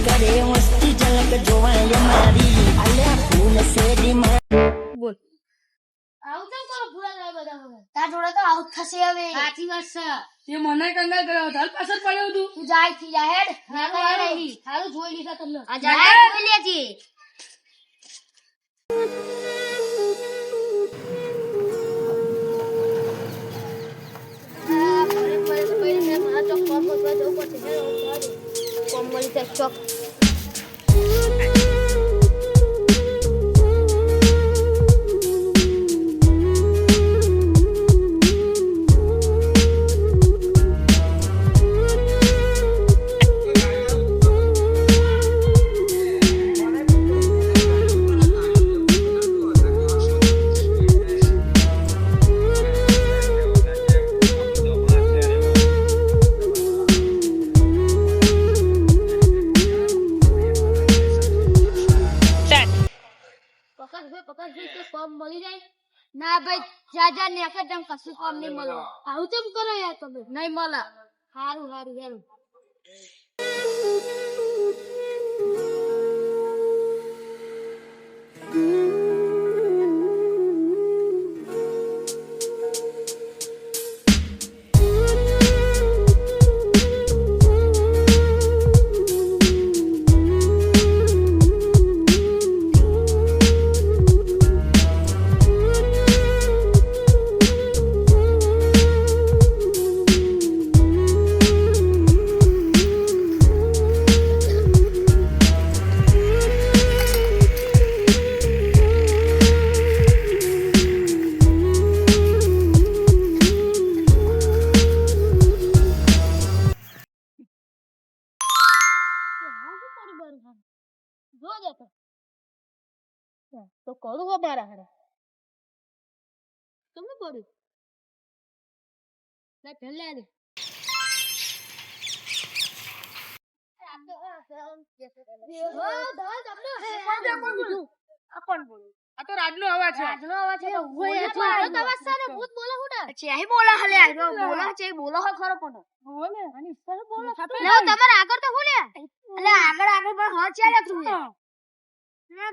કરે મસ્તી ઝલક જોવાય મારી અલ્યા ફૂલ શેરી બોલ આવું કેમ કરો ભૂલા જાય બધા હવે તાર જોડે તો આઉટ થશે હવે સાચી વાત છે એ મને કંગાલ કર્યો ધાલ પાછળ પડ્યો તું તું જાય થી જા હેડ હારું જોઈ લીધા તમને આ જાય જોઈ લેજે ના ભાઈ જાજા ને એક જમ કશું કામ નહીં મળે આવું કેમ કરો યાર તમે નહીં મળે હારું હારું હારું તો કરું હો મારા હારે તમને પડ્યું લે પહેલે આને આ તો રાજનો અવાજ છે રાજનો અવાજ છે ભૂત બોલો હું ને છે અહીં બોલા હલે આયો બોલા છે બોલો હો ખરો પણ બોલે અને સર બોલો લે તમાર આગળ તો બોલે એટલે આગળ આગળ પર હા ચાલે તું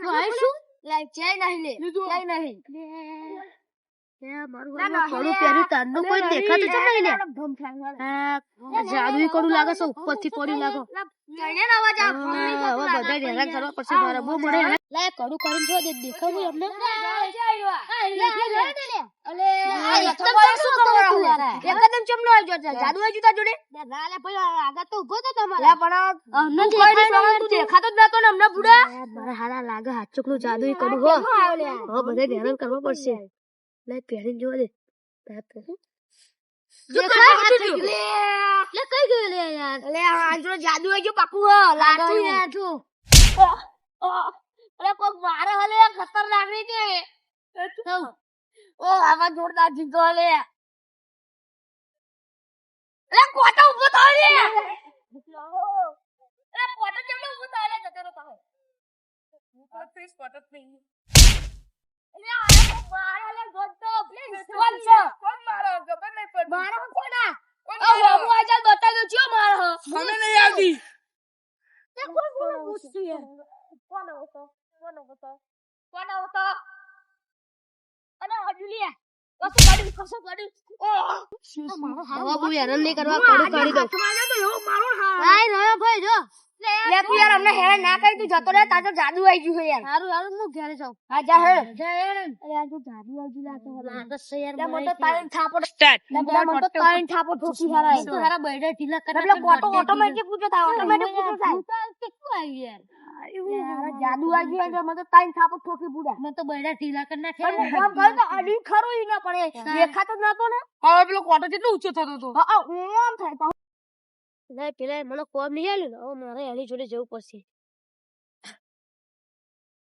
ભાઈ શું લાઈ ચાઈ નહીં લે ચાઈ નહીં કે મારું થોડું પહેર્યું તારનું કોઈ દેખાતું જ નહીં ને હા જાદુઈ કરું લાગે છે ઉપરથી પડી લાગો જઈને અવાજ આ હવે બધા હેરાન કરવા પડશે મારા બહુ મળે લે કરું કરીને જો દે દેખાવું અમને એકદમ ચમનો આવજો જાદુ આવજો તા જોડે ના લે ભાઈ આગળ તો ઉભો તો તમારે પણ દેખાતો જ નતો ને અમને બુડા મારા હારા લાગે હાથ ચોકલું જાદુઈ કરું હો હવે બધા હેરાન કરવા પડશે લે પહેરીને જો દે લે કઈ ગયો લે યાર લે આજો જાદુ આજો પાકું હો લાડુ યાર તું અરે કોક મારે હલે ખતરનાક ની છે ઓ આવા જોરદાર જીતો લે લે કોટા ઉભો થા લે કોટા કેમ ઉભો થા લે જતો રહો તમે હું તો ફેસ કોટા નહીં લે મારા લે ગોતો પ્લીઝ કોણ મારો ખબર નહીં પડ મારો કોના હું આજા બતા દઉં છું મારો મને નહીં આવતી તે કોણ પૂછતું યાર કોણ હતો અરે હજુલિયા કસો ગાડી મારો બહુ હેરાન નહીં કરવા કડું કાઢી દો મારો હાય રહ્યો ભાઈ જો લે તું યાર અમને હેરાન ના કરી તું જતો રે તાજો જાદુ આવી ગયું છે યાર હારું હારું હું ઘરે જાઉં હા જા હે અરે આ તો જાદુ આવી લાગે લાગે છે યાર મને તો તાઈન થાપો સ્ટાર્ટ મને તો તાઈન થાપો ઠોકી હારા તો હારા બૈડા ઢીલા કરે એટલે ઓટોમેટિક પૂછો થાય ઓટોમેટિક પૂછો થાય કેટલું આવી યાર જાદુ આવી ગયો એટલે મને તો તાઈન થાપો ઠોકી બુડા મને તો બૈડા ઢીલા કરી નાખે પણ કામ કરે તો અડી ખરું ઈ ના પડે દેખાતો જ નતો ને હવે પેલો કોટો કેટલો ઊંચો થતો હતો હા ઓમ થાય લે પેલા મને કોમ નહીં આલ્યું ને હવે મારે એની જોડે જવું પડશે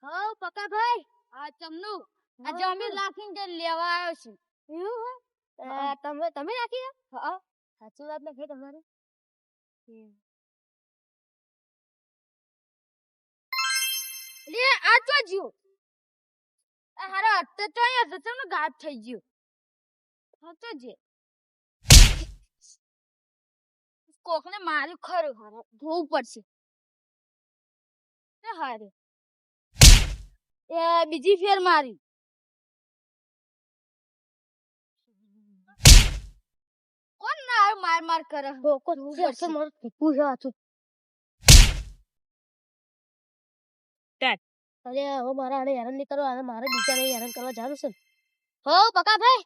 હા પકા ભાઈ આ ચમનુ આ જમીન રાખીને લેવા આવ્યો છું એવું તમે રાખી હા સાચી વાત નથી તમારે લે આ તો જીઓ આ હારા અત્તે તો અહીંયા તમને ગાયબ થઈ ગયો હા તો જે કોકને માર્યું ખરું હારા ધોવું પડશે હારે એ બીજી ફેર મારી કોણ ના માર માર કરે કોણ છે માર પૂછા છું અરે હવે મારા આને હેરાન નહીં કરવા અને મારે બીજાને હેરાન કરવા જવાનું છે હો બકા ભાઈ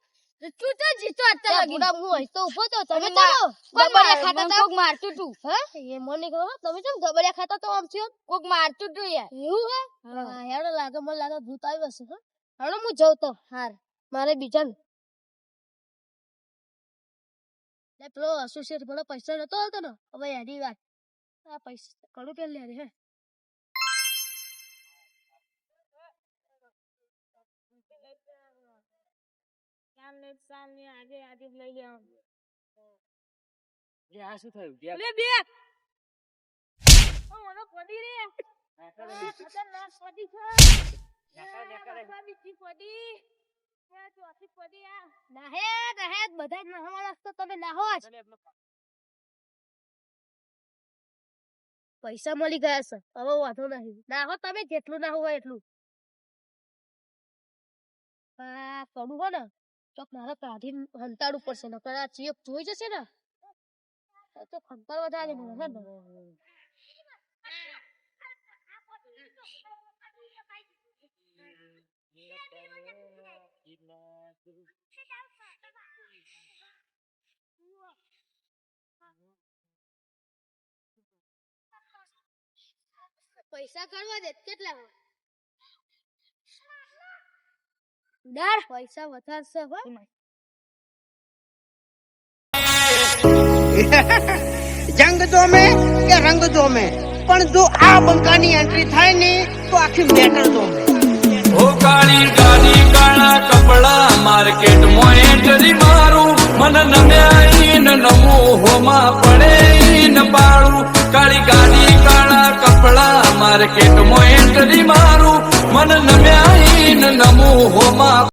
તું તો જીતો અત્યારે બુડા હું હોય તો ઉભો તો તમે તો ગબડિયા ખાતા તો કોક મારતું તું હે એ મને કહો તમે કેમ ગબડિયા ખાતા તો આમ થયો કોક મારતું તું યાર એવું હે હા હેડો લાગે મને લાગે ભૂત આવ્યો છે હે હેડો હું જાઉં તો હાર મારે બીજાને લે પેલો એસોસિએટ પેલો પૈસા નતો આવતો ને હવે એની વાત આ પૈસા કણું પેલ લે હે આગે આગે લઈ લેવાનું આ શું થયું લે બે ઓ મને પડી રે ખતરનાક પડી છે બીજી પડી ચોથી પડી આ નાહે બધા જ નહાવાના તો તમે નાહો જ પૈસા મળી ગયા છે હવે વાંધો નહીં નાહો તમે જેટલું નાહો હોય એટલું આ કડું હો ને ચોક મારે કાઢી હંતાડું પડશે ને આ ચિયપ જોઈ જશે ને તો ખંતર વધારે મને હે ને પૈસા કરવા દે કેટલા ડર પૈસા વધારશે હો જંગ જો મેં કે રંગ જો મેં પણ જો આ બંકાની એન્ટ્રી થાય ને તો આખી મેટર જો મેં ઓ કાળી ગાડી કાળા કપડા માર્કેટ માં એન્ટ્રી મારું મન નમ્યાઈ ન નમું હોમાં પડે ન પાડું કાળી ગાડી કાળા કપડા માર્કેટ માં એન્ટ્રી મારું મન નમ્યાઈ ન નમું હોમાં